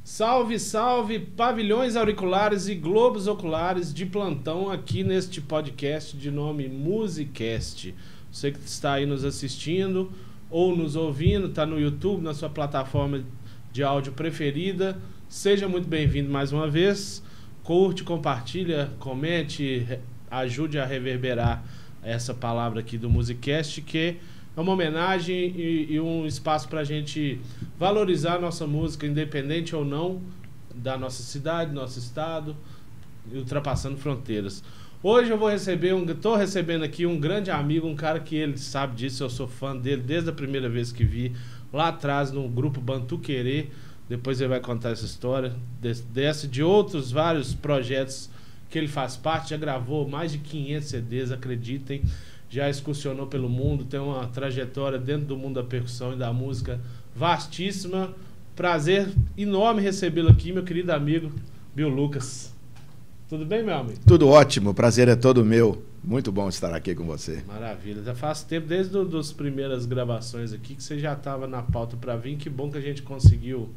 Salve, salve, pavilhões auriculares e globos oculares de plantão aqui neste podcast de nome Musicast. Você que está aí nos assistindo ou nos ouvindo, está no YouTube, na sua plataforma de áudio preferida, seja muito bem-vindo mais uma vez. Curte, compartilha, comente, ajude a reverberar essa palavra aqui do Musicast, que é uma homenagem e um espaço para a gente valorizar a nossa música, independente ou não da nossa cidade, nosso estado, ultrapassando fronteiras. Hoje eu vou receber, estou recebendo aqui um grande amigo, um cara que ele sabe disso, eu sou fã dele desde a primeira vez que vi, lá atrás no grupo Bantu Querer. Depois ele vai contar essa história, de outros vários projetos que ele faz parte, já gravou mais de 500 CDs, acreditem. Já excursionou pelo mundo, tem uma trajetória dentro do mundo da percussão e da música vastíssima. Prazer enorme recebê-lo aqui, meu querido amigo Bill Lucas. Tudo bem, meu amigo? Tudo ótimo, prazer é todo meu. Muito bom estar aqui com você. Maravilha, já faz tempo, desde as primeiras gravações aqui, que você já estava na pauta para vir. Que bom que a gente conseguiu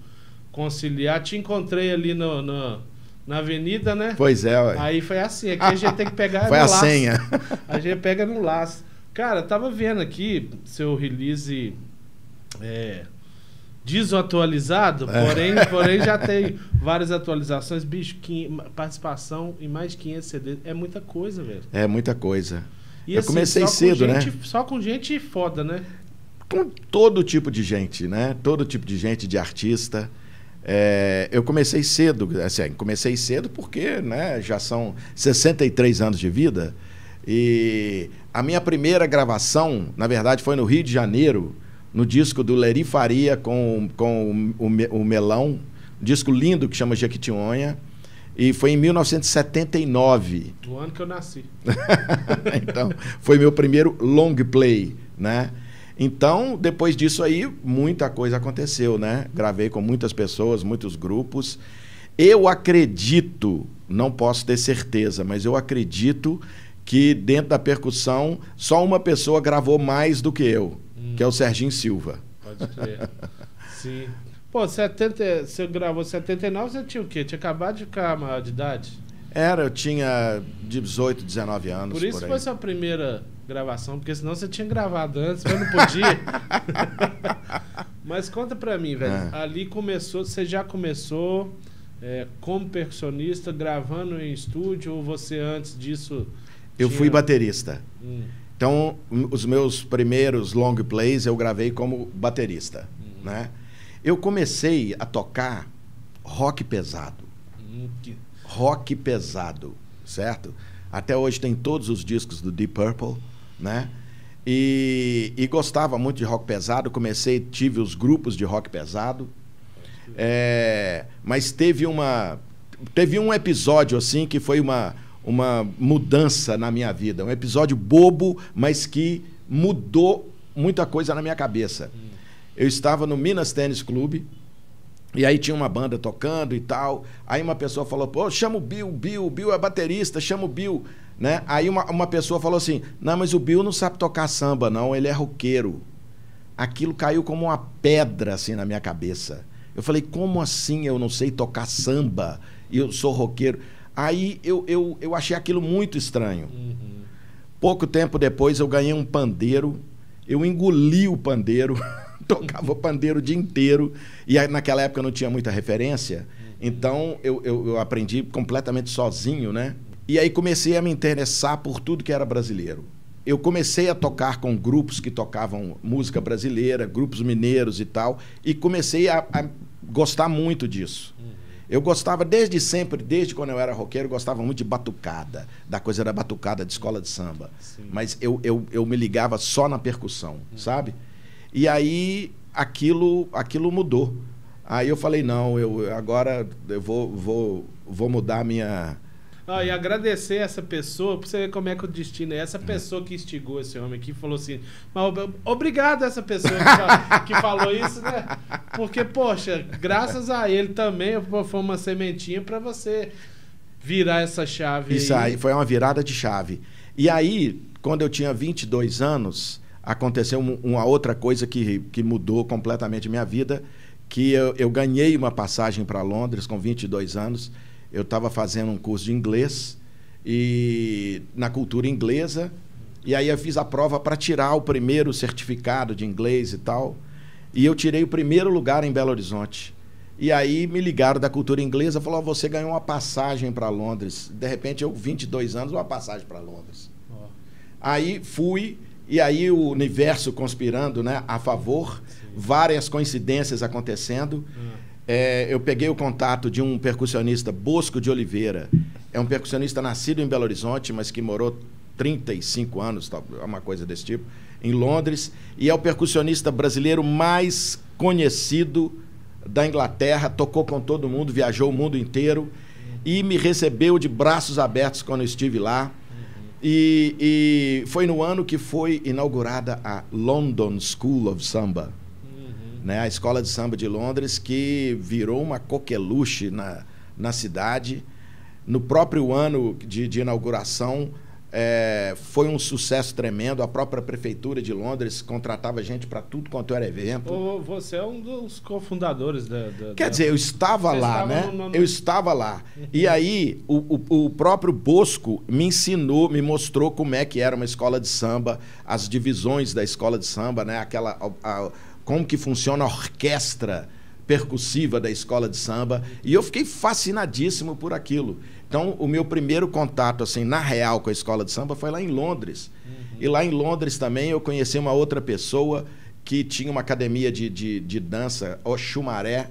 conciliar. Te encontrei ali na avenida, né? Pois é, ué. Aí foi assim, aqui a gente tem que pegar foi no a laço. senha. A gente pega no laço. Cara, tava vendo aqui seu release desatualizado, porém já tem várias atualizações. Bicho, participação em mais de 500 CDs. É muita coisa, velho. É muita coisa. E eu assim, comecei cedo, né? Só com gente foda, né? Com todo tipo de gente, né? Todo tipo de gente, de artista. Eu comecei cedo, assim, comecei cedo porque, né, já são 63 anos de vida e a minha primeira gravação, na verdade, foi no Rio de Janeiro, no disco do Leri Faria com o Melão, um disco lindo que chama Jequitinhonha, e foi em 1979. O ano que eu nasci. Então, foi meu primeiro long play, né? Então, depois disso aí, muita coisa aconteceu, né? Gravei com muitas pessoas, muitos grupos. Eu acredito, não posso ter certeza, mas eu acredito que dentro da percussão, só uma pessoa gravou mais do que eu, que é o Serginho Silva. Pode crer. Sim. Pô, você gravou 79, você tinha o quê? Tinha acabado de ficar maior de idade? Eu tinha 18, 19 anos. Por isso foi sua primeira gravação, porque senão você tinha gravado antes, mas não podia. Mas conta pra mim, velho. Ali começou, você já começou como percussionista, gravando em estúdio, ou você antes disso... Eu fui baterista. Então, os meus primeiros long plays eu gravei como baterista, né? Eu comecei a tocar rock pesado. Rock pesado, certo? Até hoje tem todos os discos do Deep Purple, né? E gostava muito de rock pesado. Tive os grupos de rock pesado. Mas teve um episódio assim que foi uma mudança na minha vida. Um episódio bobo, mas que mudou muita coisa na minha cabeça. Eu estava no Minas Tênis Clube, e aí tinha uma banda tocando e tal. Aí uma pessoa falou, pô, chama o Bill é baterista, chama o Bill. Né? Aí uma pessoa falou assim, não, mas o Bill não sabe tocar samba, não, ele é roqueiro. Aquilo caiu como uma pedra assim na minha cabeça. Eu falei, como assim eu não sei tocar samba e eu sou roqueiro? Aí eu achei aquilo muito estranho. Pouco tempo depois eu ganhei um pandeiro, eu engoli o pandeiro, tocava o pandeiro o dia inteiro, e naquela época eu não tinha muita referência, então eu aprendi completamente sozinho, né? E aí comecei a me interessar por tudo que era brasileiro. Eu comecei a tocar com grupos que tocavam música brasileira, grupos mineiros e tal, e comecei a gostar muito disso. Eu gostava desde sempre, desde quando eu era roqueiro, eu gostava muito de batucada, da coisa da batucada de escola de samba. Sim. Mas eu me ligava só na percussão, sabe? E aí aquilo mudou. Aí eu falei, não, agora eu vou mudar a minha... E agradecer essa pessoa, pra você ver como é que o destino é. Essa pessoa que instigou esse homem aqui falou assim, mas obrigado a essa pessoa que falou isso, né? Porque, poxa, graças a ele também foi uma sementinha pra você virar essa chave. Isso aí foi uma virada de chave. E aí, quando eu tinha 22 anos, aconteceu uma outra coisa que mudou completamente minha vida, que eu ganhei uma passagem para Londres com 22 anos. Eu estava fazendo um curso de inglês e na cultura inglesa, e aí eu fiz a prova para tirar o primeiro certificado de inglês e tal, e eu tirei o primeiro lugar em Belo Horizonte. E aí me ligaram da cultura inglesa, falou: oh, você ganhou uma passagem para Londres. De repente, eu, 22 anos, uma passagem para Londres. Oh. Aí fui, e aí o universo conspirando, né, a favor, sim, várias coincidências acontecendo. Eu peguei o contato de um percussionista, Bosco de Oliveira. É um percussionista nascido em Belo Horizonte, mas que morou 35 anos, uma coisa desse tipo, em Londres. E é o percussionista brasileiro mais conhecido da Inglaterra, tocou com todo mundo, viajou o mundo inteiro e me recebeu de braços abertos quando eu estive lá. E foi no ano que foi inaugurada a London School of Samba, né? A escola de samba de Londres, que virou uma coqueluche na cidade. No próprio ano de inauguração, foi um sucesso tremendo. A própria prefeitura de Londres contratava gente para tudo quanto era evento. Você é um dos cofundadores Quer dizer, eu estava lá, né? Eu estava lá. E aí, o próprio Bosco me ensinou, me mostrou como é que era uma escola de samba, as divisões da escola de samba, né? Como que funciona a orquestra percussiva da escola de samba. E eu fiquei fascinadíssimo por aquilo. Então, o meu primeiro contato, assim, na real, com a escola de samba foi lá em Londres. E lá em Londres também eu conheci uma outra pessoa que tinha uma academia de dança, Oxumaré,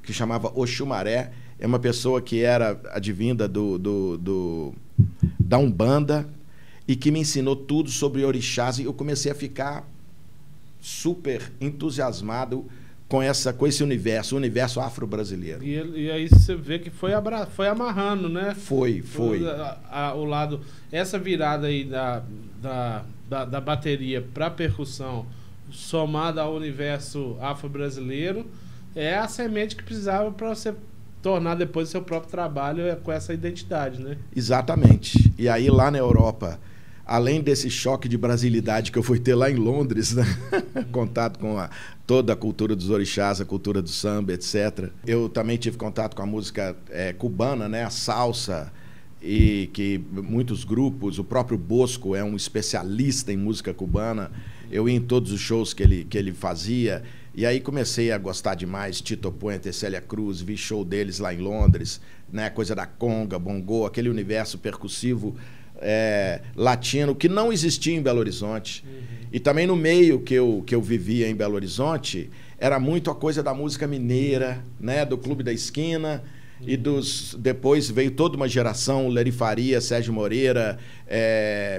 que chamava Oxumaré. É uma pessoa que era advinda da Umbanda e que me ensinou tudo sobre orixás. E eu comecei a ficar super entusiasmado com esse universo, o universo afro-brasileiro. E aí você vê que foi amarrando, né? Foi. O lado, essa virada aí da bateria para percussão, somada ao universo afro-brasileiro, é a semente que precisava para você tornar depois o seu próprio trabalho com essa identidade, né? Exatamente. E aí lá na Europa, além desse choque de brasilidade que eu fui ter lá em Londres, né? Contato com toda a cultura dos orixás, a cultura do samba, etc. Eu também tive contato com a música cubana, né? A salsa, e que muitos grupos, o próprio Bosco é um especialista em música cubana. Eu ia em todos os shows que ele fazia, e aí comecei a gostar demais. Tito Puente, Célia Cruz, vi show deles lá em Londres, né? Coisa da conga, bongô, aquele universo percussivo latino que não existia em Belo Horizonte. E também no meio que eu vivia em Belo Horizonte, era muito a coisa da música mineira, né? Do Clube da Esquina. E depois veio toda uma geração, Leri Faria, Sérgio Moreira,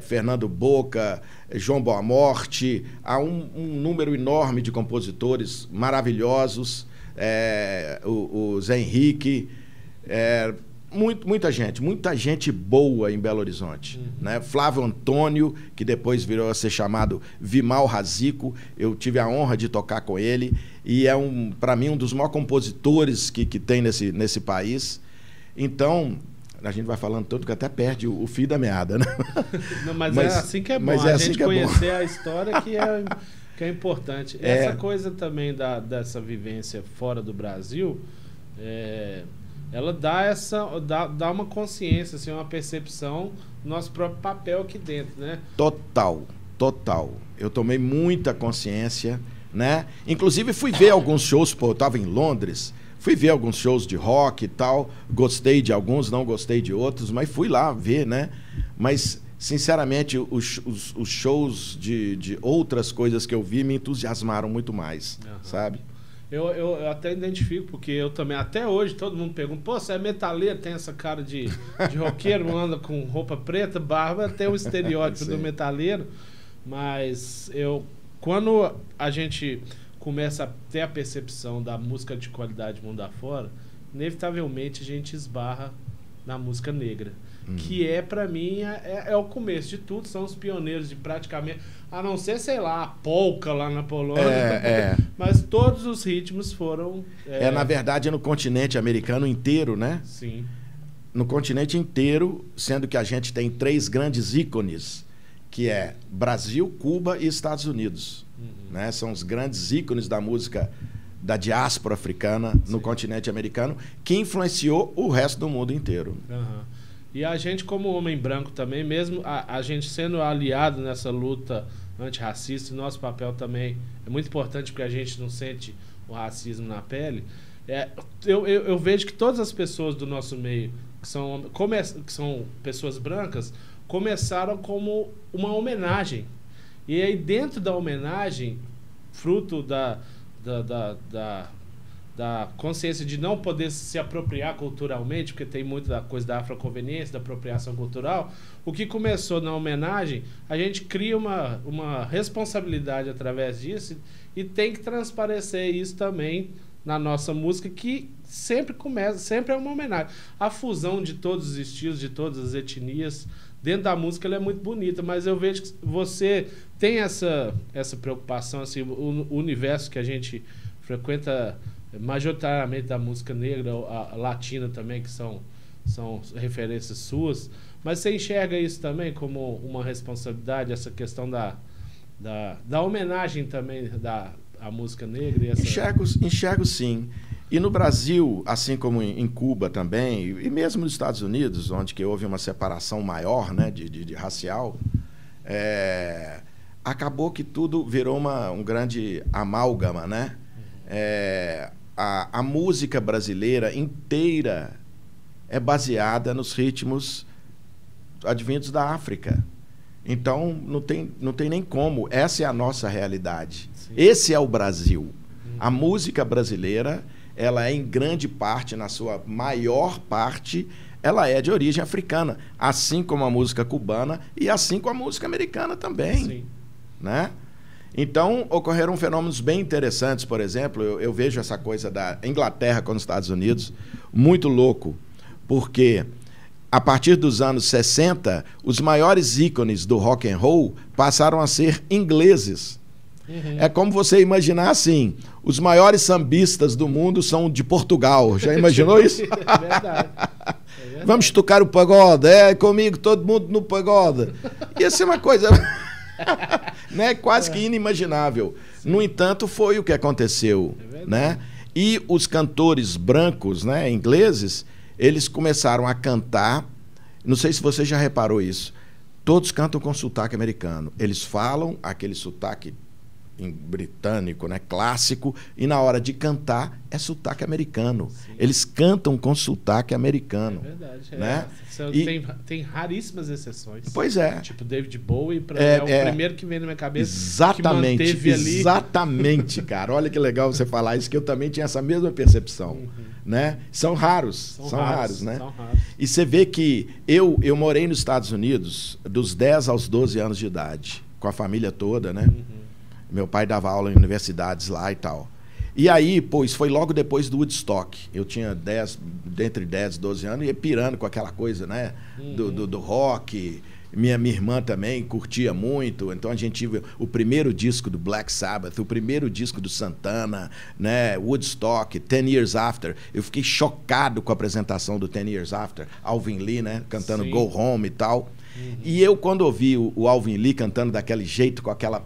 Fernando Boca, João Boa Morte. Há um número enorme de compositores maravilhosos, o Zé Henrique, muita gente boa em Belo Horizonte, né? Flávio Antônio, que depois virou a ser chamado Vimal Razico, eu tive a honra de tocar com ele, e para mim, um dos maiores compositores que tem nesse país. Então, a gente vai falando tanto que até perde o fio da meada, né? Não, mas é assim que é bom, a gente conhecer a história que é importante. Essa coisa também dessa vivência fora do Brasil, ela dá uma consciência, assim, uma percepção do nosso próprio papel aqui dentro, né? Total. Eu tomei muita consciência, né? Inclusive fui ver alguns shows, eu estava em Londres, fui ver alguns shows de rock e tal, gostei de alguns, não gostei de outros, mas fui lá ver, né? Mas, sinceramente, os shows de outras coisas que eu vi me entusiasmaram muito mais, sabe? Eu até identifico, porque eu também, até hoje, todo mundo pergunta: pô, você é metaleiro, tem essa cara de roqueiro, anda com roupa preta, barba, tem um estereótipo do metaleiro. Mas quando a gente começa a ter a percepção da música de qualidade mundo afora, inevitavelmente a gente esbarra na música negra. Que pra mim, é o começo de tudo, são os pioneiros de praticamente, a não ser, sei lá, a polca lá na Polônia, mas todos os ritmos foram... na verdade, é no continente americano inteiro, né? Sim. No continente inteiro, sendo que a gente tem 3 grandes ícones, que é Brasil, Cuba e Estados Unidos. Né? São os grandes ícones da música da diáspora africana no continente americano, que influenciou o resto do mundo inteiro. Uhum. E a gente, como homem branco também, mesmo a gente sendo aliado nessa luta antirracista, nosso papel também é muito importante porque a gente não sente o racismo na pele. Eu vejo que todas as pessoas do nosso meio, que são pessoas brancas, começaram como uma homenagem. E aí, dentro da homenagem, fruto da consciência de não poder se apropriar culturalmente, porque tem muito da coisa da afroconveniência, da apropriação cultural, o que começou na homenagem, a gente cria uma responsabilidade através disso e tem que transparecer isso também na nossa música, que sempre é uma homenagem. A fusão de todos os estilos, de todas as etnias, dentro da música ela é muito bonita, mas eu vejo que você tem essa preocupação, assim, o universo que a gente frequenta majoritariamente da música negra, a latina também, que são referências suas, mas você enxerga isso também como uma responsabilidade, essa questão da homenagem também à música negra? E Enxergo sim. E no Brasil, assim como em Cuba também, e mesmo nos Estados Unidos, onde que houve uma separação maior, né, de racial, acabou que tudo virou um grande amálgama, né? A música brasileira inteira é baseada nos ritmos advindos da África. Então, não tem nem como. Essa é a nossa realidade. Sim. Esse é o Brasil. A música brasileira, ela é em grande parte, na sua maior parte, ela é de origem africana. Assim como a música cubana e assim como a música americana também. Sim. Né? Então, ocorreram fenômenos bem interessantes, por exemplo, eu vejo essa coisa da Inglaterra com os Estados Unidos, muito louco, porque a partir dos anos 60, os maiores ícones do rock and roll passaram a ser ingleses. Uhum. É como você imaginar assim, os maiores sambistas do mundo são de Portugal. Já imaginou isso? É verdade. Vamos tocar o pagode, comigo todo mundo no pagode. Ia ser uma coisa... né? Quase que inimaginável. Sim. No entanto, foi o que aconteceu. Né? E os cantores brancos, né, ingleses, eles começaram a cantar. Não sei se você já reparou isso. Todos cantam com sotaque americano. Eles falam aquele sotaque britânico, né, clássico, e na hora de cantar é sotaque americano. Sim. Eles cantam com sotaque americano. É verdade. Né? Tem raríssimas exceções. Pois é. Tipo David Bowie, é o primeiro que vem na minha cabeça. Exatamente. Que manteve ali. Exatamente, cara. Olha que legal você falar isso, que eu também tinha essa mesma percepção. Uhum. Né? São raros. São raros, né? São raros. E você vê que eu morei nos Estados Unidos dos 10 aos 12 anos de idade, com a família toda, né? Uhum. Meu pai dava aula em universidades lá e tal. E aí, pô, isso foi logo depois do Woodstock. Eu tinha entre 10 e 12 anos, e ia pirando com aquela coisa, né? Do rock. Minha irmã também curtia muito. Então a gente viu o primeiro disco do Black Sabbath, o primeiro disco do Santana, né? Woodstock, 10 Years After. Eu fiquei chocado com a apresentação do 10 Years After. Alvin Lee, né? Cantando Sim. Go Home e tal. Uhum. E eu, quando ouvi o Alvin Lee cantando daquele jeito, com aquela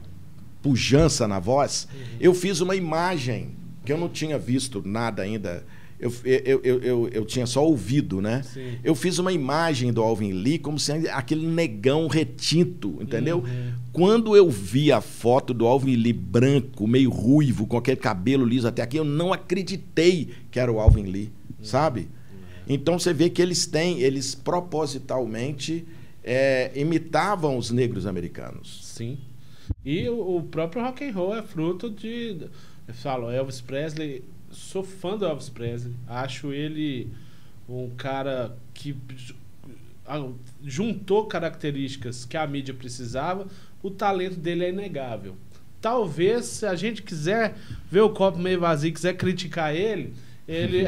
pujança na voz, eu fiz uma imagem, que eu não tinha visto nada ainda, eu tinha só ouvido, né? Sim. Eu fiz uma imagem do Alvin Lee como sendo aquele negão retinto, entendeu? Uhum. Quando eu vi a foto do Alvin Lee branco, meio ruivo, com aquele cabelo liso até aqui, eu não acreditei que era o Alvin Lee, sabe? Então você vê que eles propositalmente imitavam os negros americanos. Sim. E o próprio rock and roll é fruto de... Eu falo, Elvis Presley... Sou fã do Elvis Presley. Acho ele um cara que juntou características que a mídia precisava. O talento dele é inegável. Talvez, se a gente quiser ver o copo meio vazio, quiser criticar ele,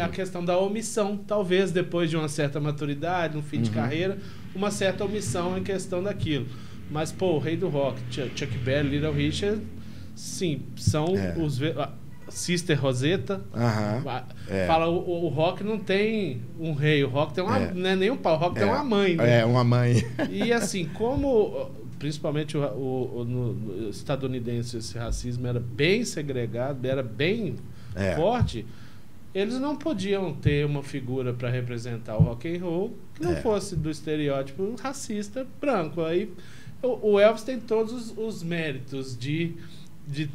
a questão da omissão. Talvez, depois de uma certa maturidade, um fim de carreira, uma certa omissão em questão daquilo. Mas, pô, o rei do rock, Chuck Berry, Little Richard, sim, são os... Sister Rosetta, fala o rock não tem um rei, o rock tem uma, não é nem um pau, o rock tem uma mãe, né? É, uma mãe. E assim, como principalmente no estadunidense esse racismo era bem segregado, era bem forte, eles não podiam ter uma figura para representar o rock and roll que não fosse do estereótipo racista branco. Aí o Elvis tem todos os méritos de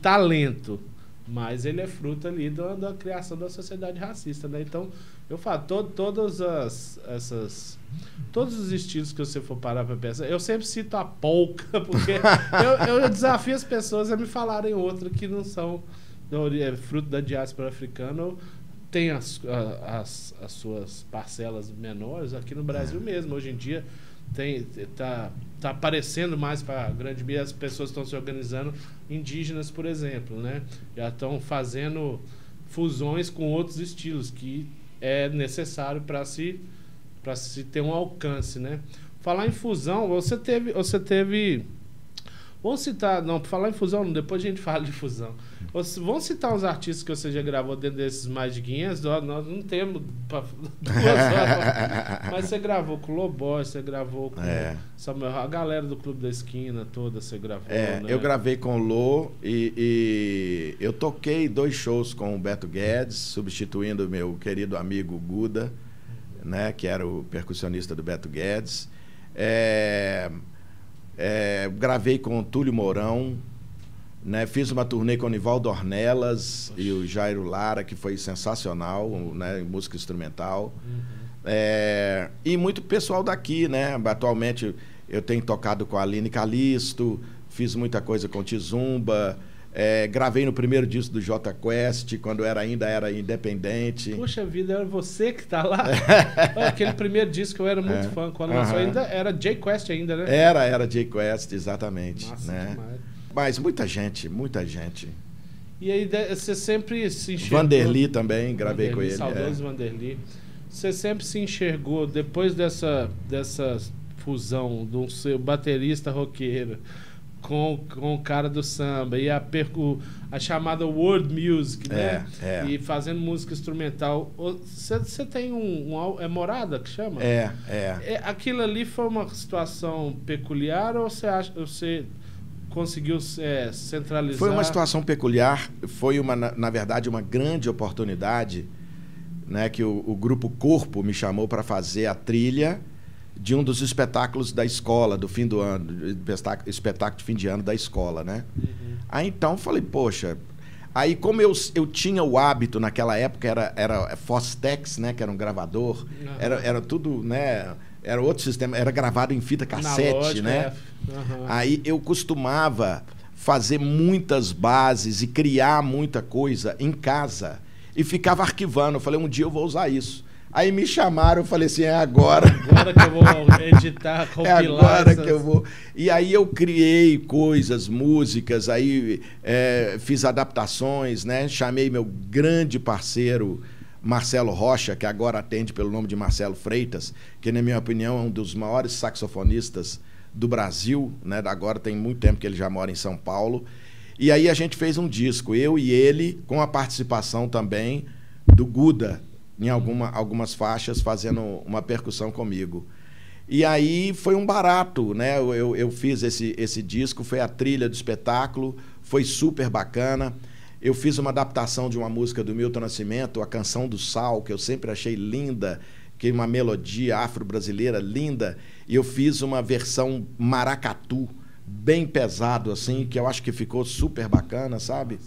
talento, mas ele é fruto ali da criação da sociedade racista, né? Então, eu falo, todos os estilos que você for parar para pensar, eu sempre cito a polka, porque eu desafio as pessoas a me falarem outra que não são fruto da diáspora africana, ou tem as suas parcelas menores aqui no Brasil mesmo. Hoje em dia tá aparecendo mais para a grande maioria, as pessoas estão se organizando, indígenas, por exemplo, né? Já estão fazendo fusões com outros estilos que é necessário para se ter um alcance, né? Falar em fusão, você teve vamos citar, não, para falar em fusão, depois a gente fala de fusão. Vamos citar uns artistas que você já gravou dentro desses mais de 500, nós não temos para 2 horas, mas você gravou com o Loboy, você gravou com Samuel, a galera do Clube da Esquina toda, você gravou, né? Eu gravei com o Lô e eu toquei 2 shows com o Beto Guedes, substituindo o meu querido amigo Guda, né, que era o percussionista do Beto Guedes. Gravei com o Túlio Mourão, né? Fiz uma turnê com o Nivaldo Ornelas e o Jairo Lara, que foi sensacional, né, em música instrumental. E muito pessoal daqui, né? Atualmente eu tenho tocado com a Aline Calisto, fiz muita coisa com o Tizumba, gravei no primeiro disco do Jota Quest, quando ainda era independente. Puxa vida, era você que tá lá? Aquele primeiro disco eu era muito fã, quando lançou ainda era J Quest ainda, né? Era J Quest, exatamente. Massa, né? Demais. Mas muita gente. E aí você sempre se enxergou... Vanderly também, gravei com ele. Saudoso Vanderly. Você sempre se enxergou, depois dessa fusão do seu baterista roqueiro com o cara do samba e a chamada world music, né? E fazendo música instrumental. Você tem é Morada que chama? Aquilo ali foi uma situação peculiar ou você conseguiu centralizar? Foi uma situação peculiar, foi na verdade uma grande oportunidade, né, que o Grupo Corpo me chamou para fazer a trilha de um dos espetáculos da escola, do fim do ano, espetáculo de fim de ano da escola, né? Aí então falei, poxa, aí como eu tinha o hábito naquela época, era Fostex, né, que era um gravador, era tudo, né, era outro sistema, era gravado em fita cassete, né? Aí eu costumava fazer muitas bases e criar muita coisa em casa e ficava arquivando. Eu falei, um dia eu vou usar isso. Aí me chamaram, eu falei assim, agora. Agora que eu vou editar, compilar. Agora que eu vou. E aí eu criei coisas, músicas, aí fiz adaptações, né? Chamei meu grande parceiro Marcelo Rocha, que agora atende pelo nome de Marcelo Freitas, que na minha opinião é um dos maiores saxofonistas do Brasil, né? Agora tem muito tempo que ele já mora em São Paulo. E aí a gente fez um disco, eu e ele, com a participação também do Guda, em algumas faixas, fazendo uma percussão comigo. E aí foi um barato, né? Eu fiz esse disco, foi a trilha do espetáculo, foi super bacana. Eu fiz uma adaptação de uma música do Milton Nascimento, A Canção do Sal, que eu sempre achei linda, que é uma melodia afro-brasileira linda, e eu fiz uma versão maracatu, bem pesado, assim, que eu acho que ficou super bacana, sabe?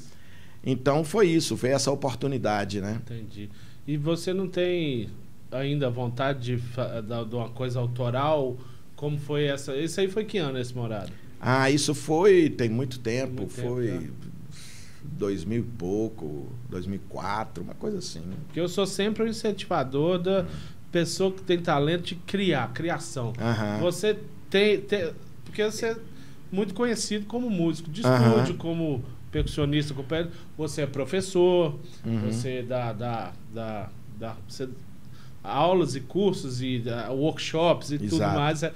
Então foi isso, foi essa oportunidade, né? Entendi. E você não tem ainda vontade de uma coisa autoral? Como foi essa? Isso aí foi que ano, esse Morada? Isso foi, tem muito tempo, foi 2000 e pouco, 2004, uma coisa assim. Porque eu sou sempre um incentivador da pessoa que tem talento de criação. Você tem... Porque você é muito conhecido como músico de estúdio, como percussionista, você é professor, você dá aulas e cursos e workshops e tudo mais. É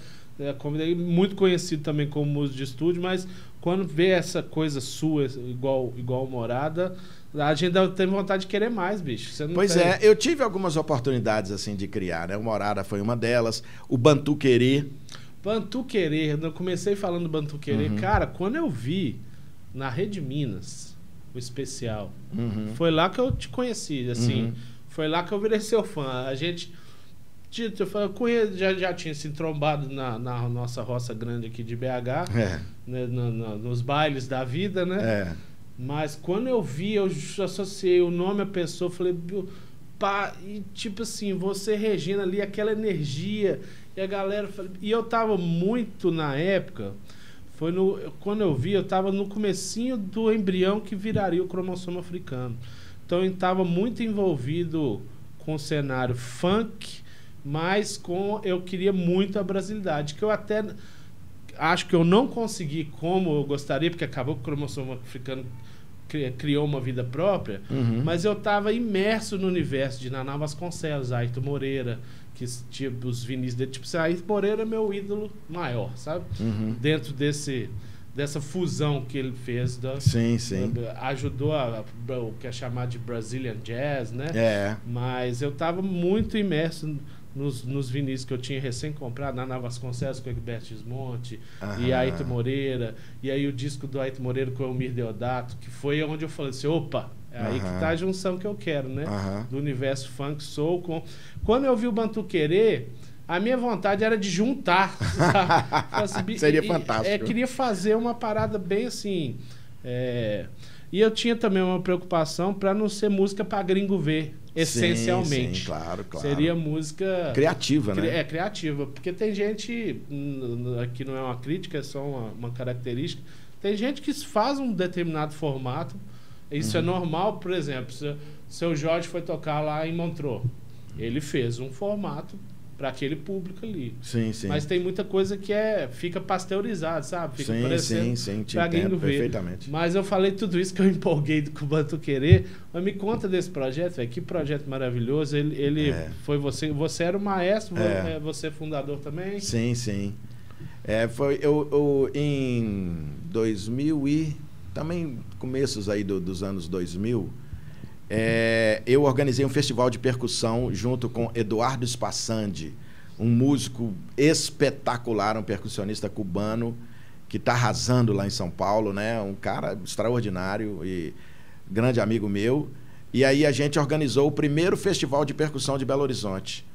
muito conhecido também como músico de estúdio, mas quando vê essa coisa sua igual Morada, a gente tem vontade de querer mais, bicho. Você não eu tive algumas oportunidades assim de criar, né? O Morada foi uma delas, o Bantu Querer. Bantu Querer, eu comecei falando do Bantu Querer. Cara, quando eu vi na Rede Minas, o especial. Uhum. Foi lá que eu te conheci, assim. Uhum. Foi lá que eu virei seu fã. A gente já tinha se trombado na nossa roça grande aqui de BH, né, nos bailes da vida, né? Mas quando eu vi, eu associei o nome à pessoa, falei, pá, e tipo assim, você, Regina, ali, aquela energia, e a galera, e eu tava muito na época, quando eu vi, eu tava no comecinho do embrião que viraria o cromossomo africano. Então eu tava muito envolvido com o cenário funk, mas eu queria muito a brasilidade, que eu até acho que eu não consegui como eu gostaria, porque acabou que o cromossomo africano criou uma vida própria, mas eu estava imerso no universo de Naná Vasconcelos, Ayrton Moreira, que tipo, os vinis dele, tipo, Ayrton Moreira é meu ídolo maior, sabe? Dentro dessa fusão que ele fez, ajudou o que é chamado de Brazilian Jazz, né? Mas eu estava muito imerso nos vinis que eu tinha recém-comprado, Naná Vasconcelos com Egberto Gismonti, e Ayrton Moreira, e aí o disco do Ayrton Moreira com o Elmir Deodato, que foi onde eu falei assim, opa, é aí que tá a junção que eu quero, né? Do universo funk, soul, Quando eu vi o Bantu Querer, a minha vontade era de juntar, assim, seria fantástico. Queria fazer uma parada bem assim... E eu tinha também uma preocupação para não ser música para gringo ver, essencialmente. Sim, claro. Seria música... criativa, né? Criativa. Porque tem gente... Aqui não é uma crítica, é só uma característica. Tem gente que faz um determinado formato. Isso é normal. Por exemplo, seu Jorge foi tocar lá em Montreux. Ele fez um formato para aquele público ali. Sim. Mas tem muita coisa que fica pasteurizada, sabe? Fica parecendo te entendo perfeitamente. Mas eu falei tudo isso que eu empolguei com o Bantu Querer. Mas me conta desse projeto, velho. Que projeto maravilhoso. Ele foi você. Você era o maestro, você é fundador também? Sim. Foi eu em 2000 e também começos aí dos anos 2000, eu organizei um festival de percussão junto com Eduardo Spassandi, um músico espetacular, um percussionista cubano que está arrasando lá em São Paulo, né? Um cara extraordinário e grande amigo meu. E aí a gente organizou o primeiro festival de percussão de Belo Horizonte.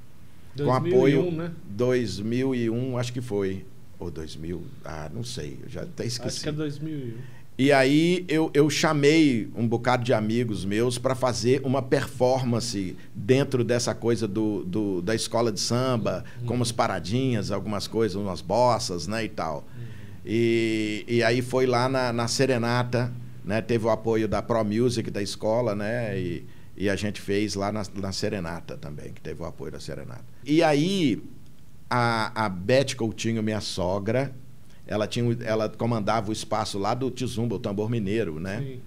2001, com apoio, né? 2001, acho que foi. Ou 2000, não sei, eu já até esqueci. Acho que é 2001. E aí eu chamei um bocado de amigos meus para fazer uma performance dentro dessa coisa da escola de samba, como as paradinhas, algumas coisas, umas bossas, né, e tal. E aí foi lá na Serenata, né, teve o apoio da Pro Music da escola, né, e a gente fez lá na Serenata também, que teve o apoio da Serenata. E aí a Beth Coutinho, minha sogra, ela comandava o espaço lá do Tizumba, o Tambor Mineiro, né? Sim.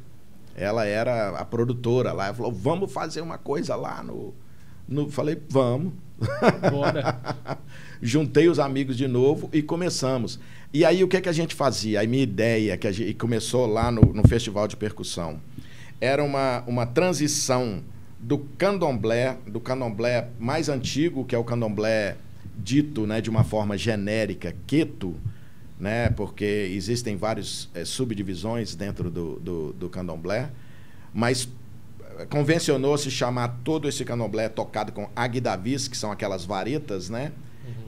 Ela era a produtora lá. Ela falou, vamos fazer uma coisa lá Falei, vamos. Bora. Juntei os amigos de novo e começamos. E aí, o que a gente fazia? A minha ideia, que começou lá no Festival de Percussão, era uma transição do candomblé mais antigo, que é o candomblé dito, né, de uma forma genérica, queto, né, porque existem várias subdivisões dentro do candomblé, mas convencionou-se chamar todo esse candomblé tocado com aguidavis, que são aquelas varetas, né,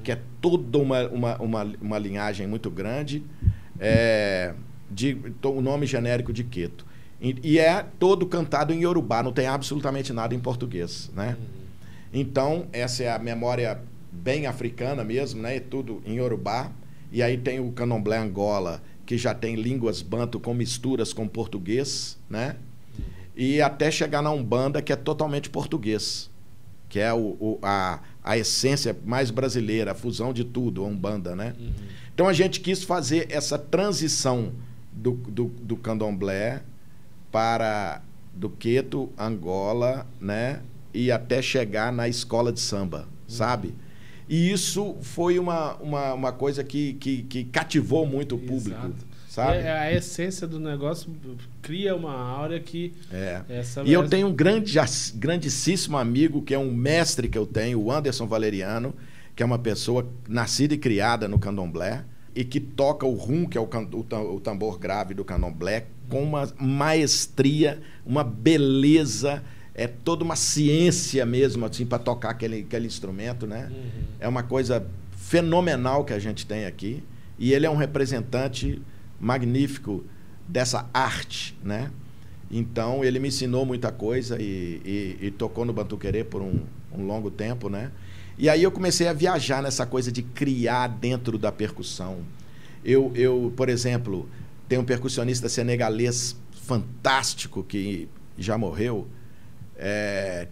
que é toda uma linhagem muito grande, o nome genérico de queto. E é todo cantado em Yorubá, não tem absolutamente nada em português, né? Então, essa é a memória bem africana mesmo, né? Tudo em Yorubá. E aí tem o candomblé Angola, que já tem línguas banto com misturas com português, né? E até chegar na Umbanda, que é totalmente português, que é a essência mais brasileira, a fusão de tudo, a Umbanda, né? Então a gente quis fazer essa transição do candomblé do queto, Angola, né? E até chegar na escola de samba, sabe? E isso foi uma coisa que cativou muito o público. Exato. Sabe? A essência do negócio cria uma aura que... E eu tenho um grandíssimo amigo, que é um mestre que eu tenho, o Anderson Valeriano, que é uma pessoa nascida e criada no candomblé, e que toca o rum, que é o tambor grave do candomblé, com uma maestria, uma beleza, é toda uma ciência mesmo, assim, para tocar aquele instrumento, né? É uma coisa fenomenal que a gente tem aqui, e ele é um representante magnífico dessa arte, né? Então, ele me ensinou muita coisa e tocou no Batuquerê por um longo tempo, né? E aí eu comecei a viajar nessa coisa de criar dentro da percussão. Eu, por exemplo, tenho um percussionista senegalês fantástico que já morreu,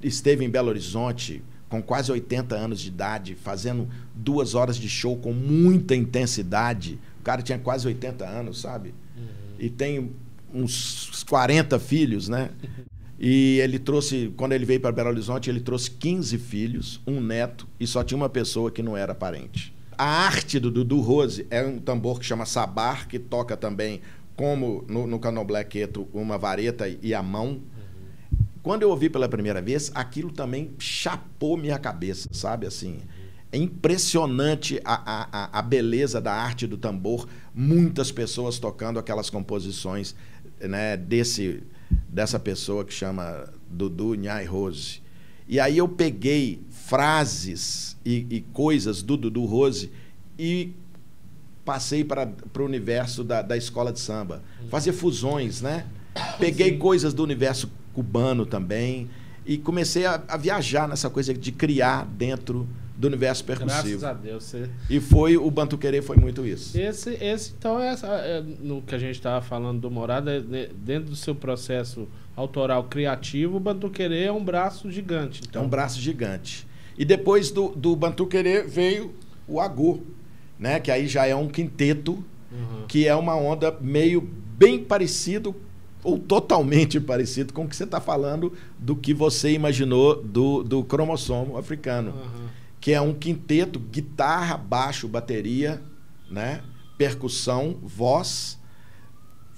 esteve em Belo Horizonte com quase 80 anos de idade, fazendo 2 horas de show com muita intensidade. O cara tinha quase 80 anos, sabe? E tem uns 40 filhos, né? E ele trouxe, quando ele veio para Belo Horizonte, ele trouxe 15 filhos, um neto, e só tinha uma pessoa que não era parente. A arte do Dudu Rose é um tambor que chama sabar, que toca também, como no candomblé queto, uma vareta e a mão. Quando eu ouvi pela primeira vez, aquilo também chapou minha cabeça, sabe? Assim, é impressionante a beleza da arte do tambor, muitas pessoas tocando aquelas composições, né, dessa pessoa que chama Dudu Nhai Rose. E aí eu peguei frases e coisas do Dudu Rose e passei para o universo da escola de samba. Fazer fusões, né? Peguei coisas do universo cubano também e comecei a viajar nessa coisa de criar dentro do universo percussivo. Graças a Deus. E foi o Batuquerê, foi muito isso. Então, no que a gente estava falando do Morada, dentro do seu processo autoral criativo, o Batuquerê é um braço gigante. Então. É um braço gigante. E depois do Batuquerê veio o Agô, né? Que aí já é um quinteto, que é uma onda meio bem parecido ou totalmente parecido com o que você está falando do que você imaginou do cromossomo africano. Que é um quinteto, guitarra, baixo, bateria, né? Percussão, voz,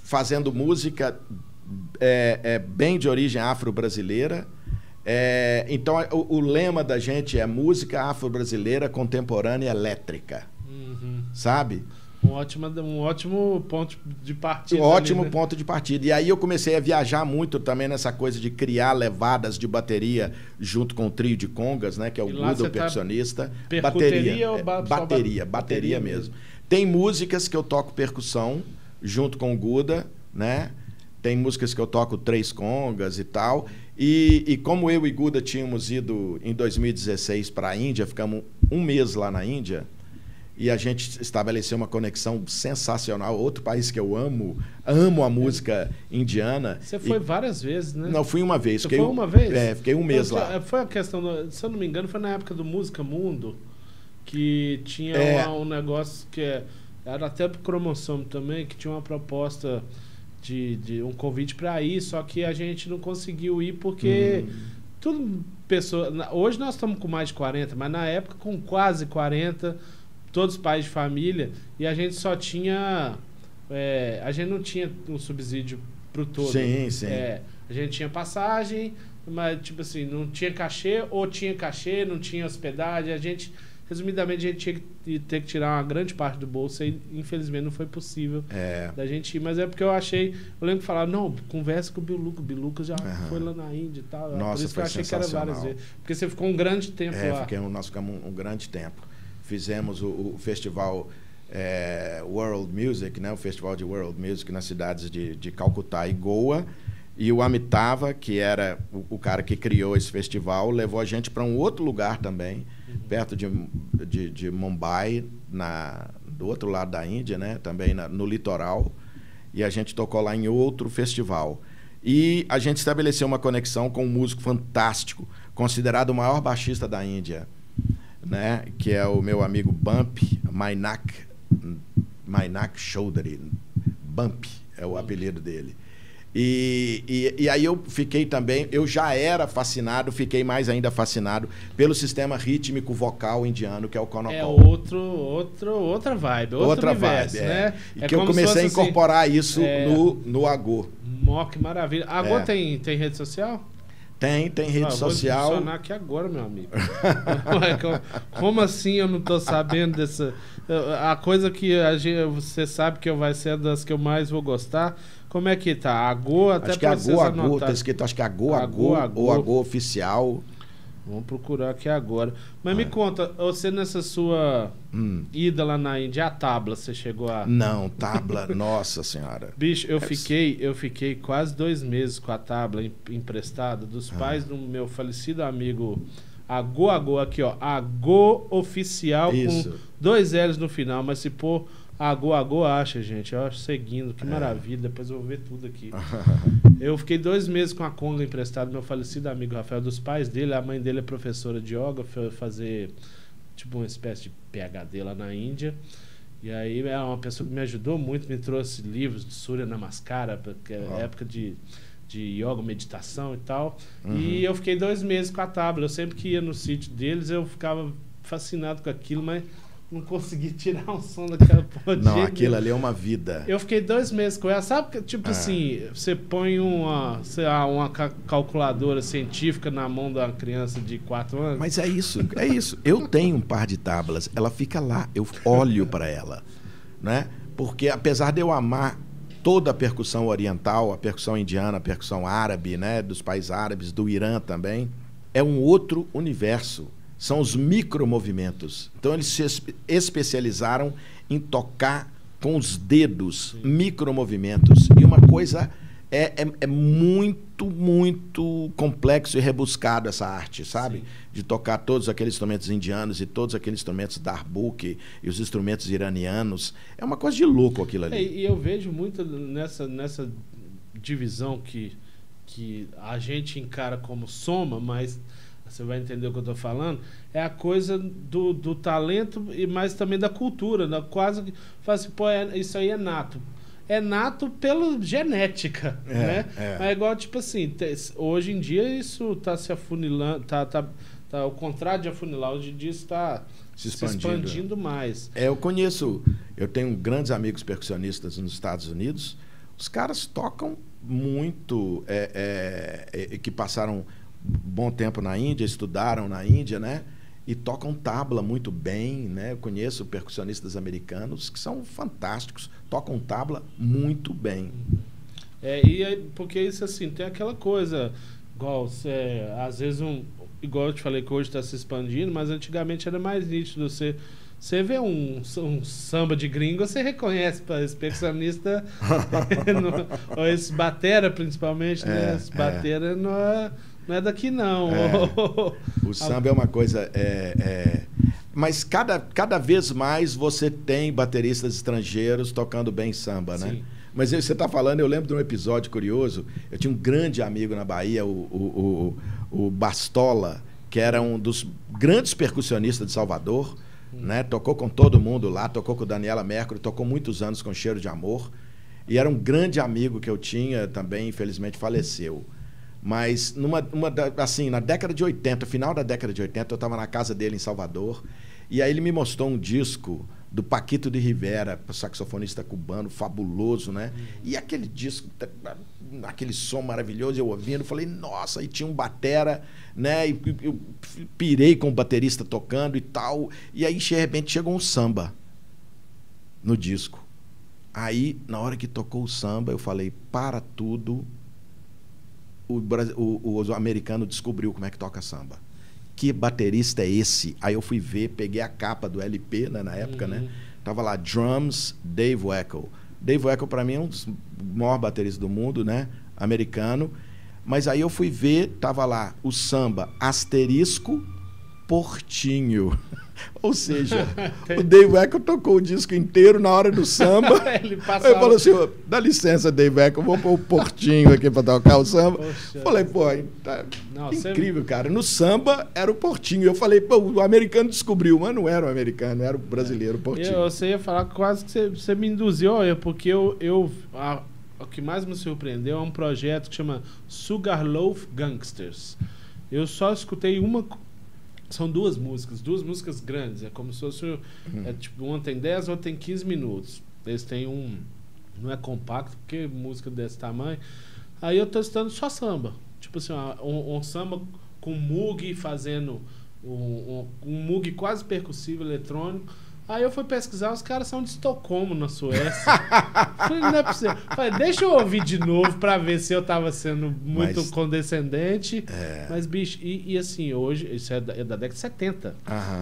fazendo música bem de origem afro-brasileira. Então, o lema da gente é música afro-brasileira contemporânea elétrica. Sabe? Um ótimo ponto de partida. Ótimo ali, né? ponto de partida. E aí eu comecei a viajar muito também nessa coisa de criar levadas de bateria junto com o trio de congas, né? Que é o Guda, o percussionista. Bateria ou bateria mesmo. Tem músicas que eu toco percussão junto com o Guda, né? Tem músicas que eu toco 3 congas e tal. E como eu e Guda tínhamos ido em 2016 para a Índia, ficamos um mês lá na Índia, e a gente estabeleceu uma conexão sensacional. Outro país que eu amo a música indiana. Você foi várias vezes, né? Não, fui uma vez. Você foi uma vez? Fiquei um mês lá. Foi a questão, se eu não me engano, foi na época do Música Mundo, que tinha um negócio que era até pro cromossomo também, que tinha uma proposta de um convite para ir, só que a gente não conseguiu ir porque hoje nós estamos com mais de 40, mas na época com quase 40, todos pais de família, e a gente só tinha a gente não tinha um subsídio pro todo. Sim. A gente tinha passagem, mas tipo assim, não tinha cachê, ou tinha cachê, não tinha hospedagem. A gente, resumidamente, a gente tinha que ter que tirar uma grande parte do bolso e infelizmente não foi possível da gente ir. Mas é porque eu lembro que falaram, não, conversa com o Biluca. O Biluca já foi lá na Índia e tal. Nossa, por isso que eu achei que era várias vezes. Porque você ficou um grande tempo lá. Nós ficamos um grande tempo. Fizemos o festival World Music, né? O festival de World Music nas cidades de Calcutá e Goa. E o Amitabha, que era o cara que criou esse festival, levou a gente para um outro lugar também, perto de Mumbai, do outro lado da Índia, né? Também no litoral. E a gente tocou lá em outro festival. E a gente estabeleceu uma conexão com um músico fantástico, considerado o maior baixista da Índia, né? Que é o meu amigo Bump Mainak Chaudhary. Bump é o apelido dele. E aí eu fiquei também, eu já era fascinado, fiquei mais ainda fascinado pelo sistema rítmico vocal indiano, que é o Konakol. É outra vibe, outro universo, né? E que eu comecei a incorporar isso no Agô. Que maravilha. Agô tem rede social? Tem rede social. Vou funcionar aqui agora, meu amigo. Como assim eu não tô sabendo dessa... A coisa que você sabe que vai ser das que eu mais vou gostar. Como é que tá? Agô, até acho que é Agô, tá escrito, acho que é Agô ou Agô Oficial. Vamos procurar aqui agora. Mas me conta, você nessa sua ida lá na Índia, a Tabla, você chegou a... Não, Tabla, nossa senhora. Bicho, eu fiquei quase 2 meses com a Tabla emprestada dos pais do meu falecido amigo Agô, aqui ó, Agô Oficial. Isso. Com 2 L's no final, mas se pôr Agô acha, gente, eu acho seguindo, que maravilha, depois eu vou ver tudo aqui. Eu fiquei 2 meses com a Conga emprestada do meu falecido amigo Rafael, dos pais dele. A mãe dele é professora de yoga, foi fazer tipo uma espécie de PhD lá na Índia. E aí é uma pessoa que me ajudou muito, me trouxe livros de Surya Namaskara, porque é época de yoga, meditação e tal. E eu fiquei 2 meses com a Tabla. Eu sempre que ia no sítio deles, eu ficava fascinado com aquilo, mas não consegui tirar um som daquela porra. Não, aquilo ali é uma vida. Eu fiquei 2 meses com ela. Sabe que, tipo assim, você põe uma calculadora científica na mão da criança de 4 anos? Mas é isso. Eu tenho um par de tábuas, ela fica lá, eu olho para ela, né? Porque apesar de eu amar toda a percussão oriental, a percussão indiana, a percussão árabe, né, dos países árabes, do Irã também, é um outro universo. São os micromovimentos. Então, eles se especializaram em tocar com os dedos, micromovimentos. E uma coisa é muito, muito complexo e rebuscado essa arte, sabe? Sim. De tocar todos aqueles instrumentos indianos e todos aqueles instrumentos darbuk e os instrumentos iranianos. É uma coisa de louco aquilo ali. E eu vejo muito nessa divisão que a gente encara como soma, mas... Você vai entender o que eu estou falando. É a coisa do talento, mas também da cultura. Quase que fala assim, pô, isso aí é nato. É nato pela genética, né? Mas é igual, tipo assim, hoje em dia isso está se afunilando, tá ao contrário de afunilar, hoje em dia isso está se expandindo mais. Eu tenho grandes amigos percussionistas nos Estados Unidos. Os caras tocam muito, que passaram bom tempo na Índia, estudaram na Índia, né? E tocam tabla muito bem, né? Eu conheço percussionistas americanos que são fantásticos, tocam tabla muito bem. Porque isso assim, tem aquela coisa, igual às vezes igual eu te falei que hoje está se expandindo, mas antigamente era mais nítido. Você vê um samba de gringo, você reconhece para esse percussionista, ou esse batera principalmente, né? Esse batera não é daqui, não. O samba é uma coisa... Mas cada vez mais você tem bateristas estrangeiros tocando bem samba, né? Sim. Mas você está falando, eu lembro de um episódio curioso. Eu tinha um grande amigo na Bahia, o Bastola, que era um dos grandes percussionistas de Salvador, né? Tocou com todo mundo lá, tocou com Daniela Mercury, tocou muitos anos com Cheiro de Amor. E era um grande amigo que eu tinha, também infelizmente faleceu. Mas assim, na década de 80, final da década de 80, eu estava na casa dele em Salvador, e aí ele me mostrou um disco do Paquito de Rivera, saxofonista cubano, fabuloso, né? E aquele disco, aquele som maravilhoso, eu ouvindo, falei, nossa, aí tinha um batera, né? E eu pirei com o baterista tocando e tal, e aí de repente chegou um samba no disco. Aí, na hora que tocou o samba, eu falei, para tudo. O americano descobriu como é que toca samba. Que baterista é esse? Aí eu fui ver, peguei a capa do LP, né, na época, né? Tava lá, Drums, Dave Weckl. Dave Weckl, para mim, é um dos maiores bateristas do mundo, né? Americano. Mas aí eu fui ver, tava lá, o samba, asterisco, Portinho. Ou seja, o Dave Weckl tocou o disco inteiro na hora do samba. Ele passava... Eu falei assim, dá licença, Dave Weckl, vou pôr o Portinho aqui para tocar o samba. Poxa. Falei, pô, tá incrível, cara. No samba era o Portinho. Eu falei, pô, o americano descobriu, mas não era o americano, era o brasileiro, o Portinho. Você ia falar quase que você me induziu, porque o que mais me surpreendeu é um projeto que chama Sugarloaf Gangsters. Eu só escutei são 2 músicas grandes. É como se fosse... tipo, uma tem 10, outra tem 15 minutos. Eles têm não é compacto, porque música desse tamanho. Aí eu tô estudando só samba. Tipo, tipo assim, um samba com Moog fazendo um Moog quase percussivo eletrônico. Aí eu fui pesquisar, os caras são de Estocolmo, na Suécia. Falei, não é possível. Falei, deixa eu ouvir de novo pra ver se eu tava sendo muito condescendente. Mas, bicho, e assim, hoje, isso é da década de 70.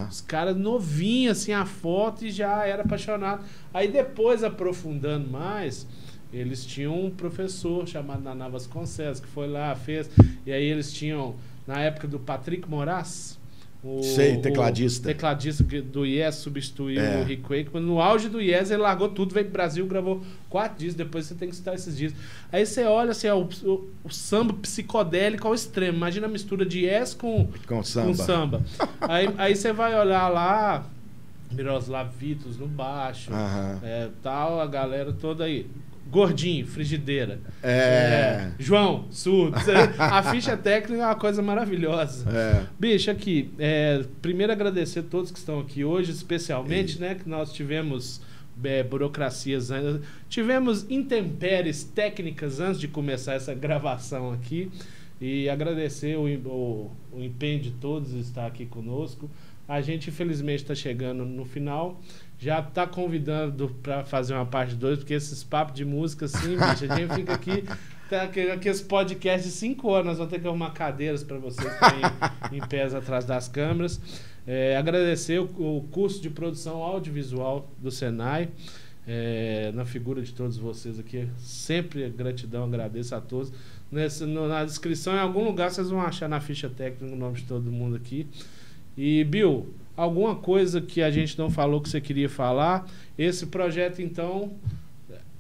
Os caras novinhos, assim, a foto e já era apaixonado. Aí depois, aprofundando mais, eles tinham um professor chamado Naná Vasconcelos, que foi lá, fez. E aí eles tinham, na época do Patrick Moraes, tecladista. O tecladista do Yes substituiu o Rick Wakeman. No auge do Yes, ele largou tudo, veio pro Brasil, gravou 4 discos. Depois você tem que citar esses discos. Aí você olha assim, o samba psicodélico ao extremo. Imagina a mistura de Yes com samba. Aí você vai olhar lá, Miroslav Vitos no baixo, tal, a galera toda aí. Gordinho, frigideira. João, surdo. A ficha técnica é uma coisa maravilhosa. Bicho, aqui, primeiro agradecer a todos que estão aqui hoje, especialmente, né, que nós tivemos burocracias, tivemos intempéries técnicas antes de começar essa gravação aqui, e agradecer o empenho de todos estar aqui conosco. A gente, infelizmente, está chegando no final. Já está convidando para fazer uma parte 2, porque esses papos de música, assim, bicho, a gente fica aqui, aqueles podcasts de 5 horas, nós vamos ter que arrumar cadeiras para vocês ficarem em pés atrás das câmeras. Agradecer o curso de produção audiovisual do Senai, na figura de todos vocês aqui. Sempre gratidão, agradeço a todos. Na descrição, em algum lugar, vocês vão achar na ficha técnica o nome de todo mundo aqui. E, Bill, alguma coisa que a gente não falou que você queria falar? Esse projeto, então,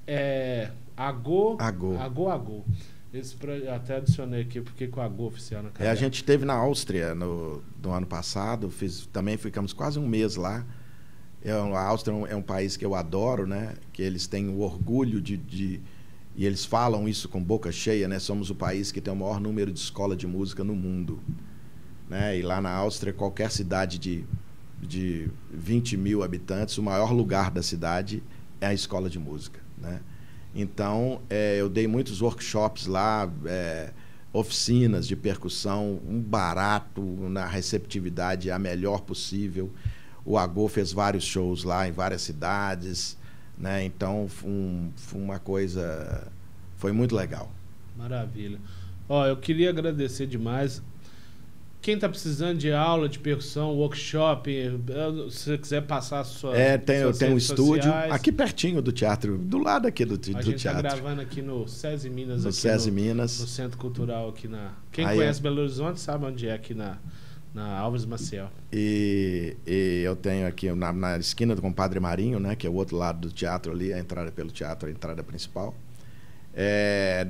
é Agô. Até adicionei aqui, porque com a Agô oficial na cara. A gente esteve na Áustria no ano passado, também ficamos quase um mês lá. A Áustria é um país que eu adoro, né? Que eles têm o orgulho e eles falam isso com boca cheia, né? Somos o país que tem o maior número de escola de música no mundo. Né? E lá na Áustria, qualquer cidade de 20 mil habitantes, o maior lugar da cidade é a escola de música. Né? Então, eu dei muitos workshops lá, oficinas de percussão, barato, na receptividade a melhor possível. O Agô fez vários shows lá em várias cidades. Né? Então, foi uma coisa... Foi muito legal. Maravilha. Eu queria agradecer demais. Quem está precisando de aula de percussão, workshop, se você quiser passar a sua. Eu tenho um estúdio aqui pertinho do teatro, do lado aqui do teatro. A gente está gravando aqui no SESI Minas, no Centro Cultural aqui na. Quem conhece Belo Horizonte sabe onde é, aqui na Álvares Maciel. E eu tenho aqui na esquina do Compadre Marinho, né, que é o outro lado do teatro ali, a entrada pelo teatro, a entrada principal.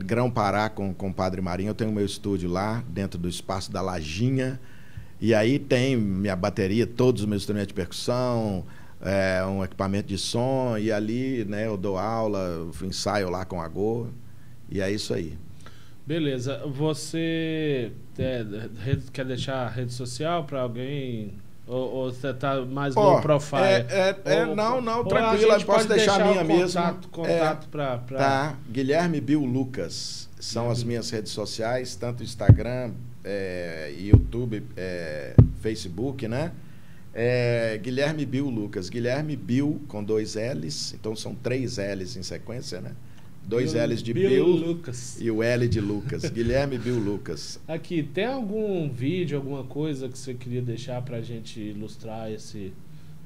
Grão-Pará com o Padre Marinho, eu tenho o meu estúdio lá, dentro do espaço da Lajinha, e aí tem minha bateria, todos os meus instrumentos de percussão, um equipamento de som, e ali, né, eu dou aula, ensaio lá com a Agô, e é isso aí. Beleza, você quer deixar a rede social para alguém? Ou você tá mais low profile? Não, tranquilo, posso deixar a minha mesmo. Contato para... Tá, Guilherme Bill Lucas, são as minhas redes sociais, tanto Instagram, YouTube, Facebook, né? Guilherme Bill Lucas, Guilherme Bill com 2 L's, então são 3 L's em sequência, né? 2 L's de Bill Lucas. E o L de Lucas. Guilherme Bill Lucas. Aqui, tem algum vídeo, alguma coisa que você queria deixar pra gente ilustrar esse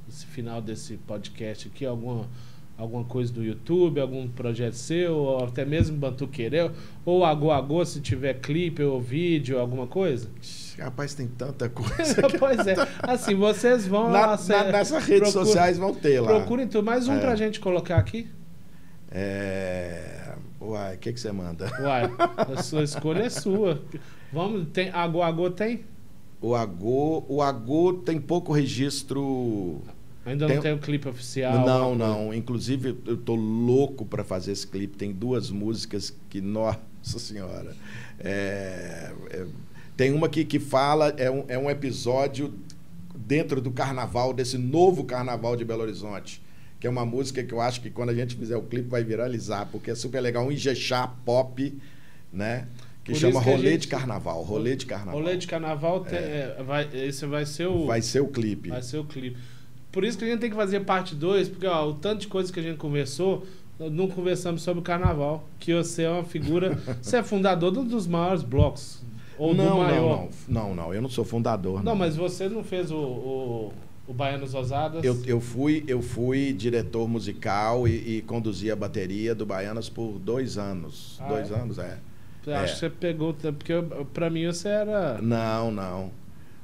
final desse podcast aqui? Alguma coisa do YouTube, algum projeto seu, ou até mesmo Bantu Quereu, ou Agô, se tiver clipe ou vídeo, alguma coisa? Rapaz, tem tanta coisa. Pois é. Assim, vocês vão lá... Nessas redes sociais vão ter lá. Procurem tudo. Mais um pra gente colocar aqui. Uai, o que você manda? Uai, a sua escolha é sua. Tem Agô tem? O Agô tem pouco registro. Ainda não tem o clipe oficial? Não. Inclusive, eu tô louco para fazer esse clipe. Tem 2 músicas que, nossa senhora. Tem uma que fala, é um episódio dentro do carnaval, desse novo carnaval de Belo Horizonte. Que é uma música que eu acho que quando a gente fizer o clipe vai viralizar, porque é super legal, um Ijexá pop, né? Que chama Rolê de Carnaval. Rolê de Carnaval. Rolê de Carnaval, esse vai ser o... Vai ser o clipe. Vai ser o clipe. Por isso que a gente tem que fazer parte 2, porque ó, o tanto de coisa que a gente conversou, não conversamos sobre o Carnaval, que você é uma figura... Você é fundador de um dos maiores blocos. Ou do maior. Não, eu não sou fundador. Não, mas você não fez o Baianos Ousadas? Eu fui diretor musical e conduzi a bateria do Baianas por 2 anos. 2 anos, Acho que você pegou... Porque pra mim você era... Não.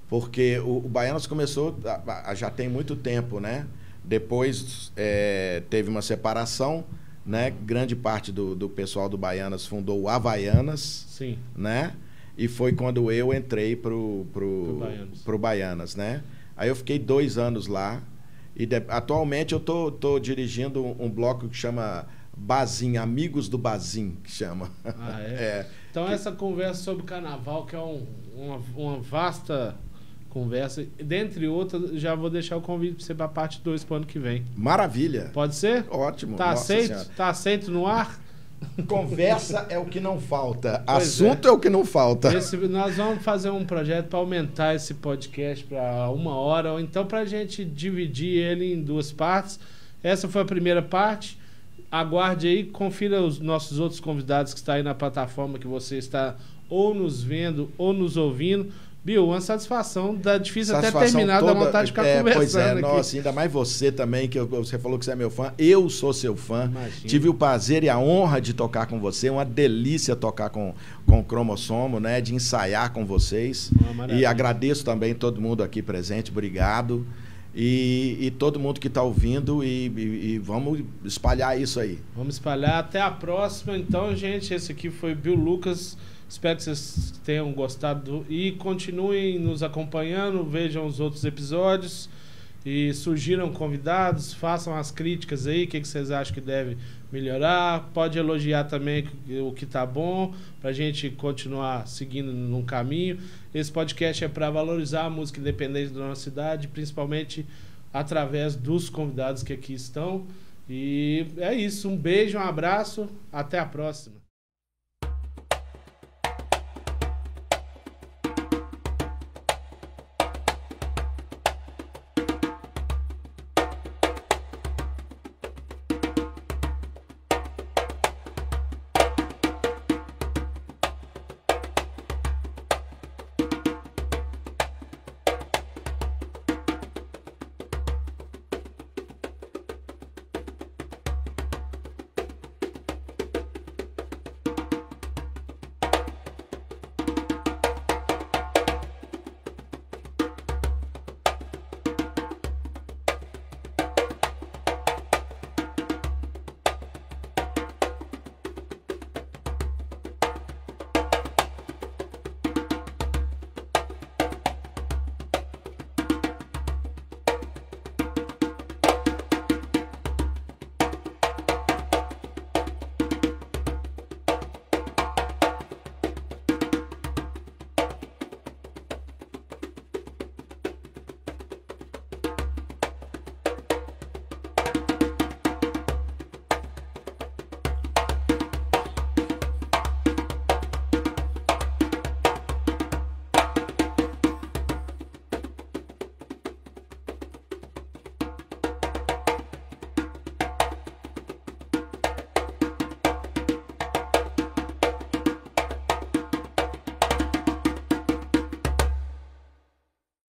Porque o Baianas começou... Já tem muito tempo, né? Depois teve uma separação, né? Grande parte do pessoal do Baianas fundou o Havaianas. Sim. Né? E foi quando eu entrei pro Baianas, né? Aí eu fiquei 2 anos lá. E atualmente eu tô dirigindo um bloco que chama Bazin, Amigos do Bazin, que chama. Ah, é? Então essa conversa sobre carnaval, que é uma vasta conversa, dentre outras, já vou deixar o convite para você para a parte 2 para o ano que vem. Maravilha. Pode ser? Ótimo. Tá Nossa aceito? Senhora. Tá aceito no ar? Conversa é o que não falta. Pois Assunto é o que não falta. Nós vamos fazer um projeto para aumentar esse podcast para 1 hora, ou então para a gente dividir ele em 2 partes. Essa foi a primeira parte. Aguarde aí, confira os nossos outros convidados que estão aí na plataforma que você está ou nos vendo ou nos ouvindo. Bill, uma satisfação, difícil até terminar, dá vontade de ficar conversando pois é, aqui. Nossa, ainda mais você também, que você falou que você é meu fã. Eu sou seu fã. Imagina. Tive o prazer e a honra de tocar com você. Uma delícia tocar com o Cromossomo, né? De ensaiar com vocês. E agradeço também todo mundo aqui presente. Obrigado. E todo mundo que está ouvindo e vamos espalhar isso aí. Vamos espalhar. Até a próxima. Então, gente, esse aqui foi Bill Lucas. Espero que vocês tenham gostado e continuem nos acompanhando, vejam os outros episódios e surgiram convidados, façam as críticas aí, o que vocês acham que deve melhorar, pode elogiar também o que tá bom, pra gente continuar seguindo num caminho. Esse podcast é para valorizar a música independente da nossa cidade, principalmente através dos convidados que aqui estão. E é isso, um beijo, um abraço, até a próxima.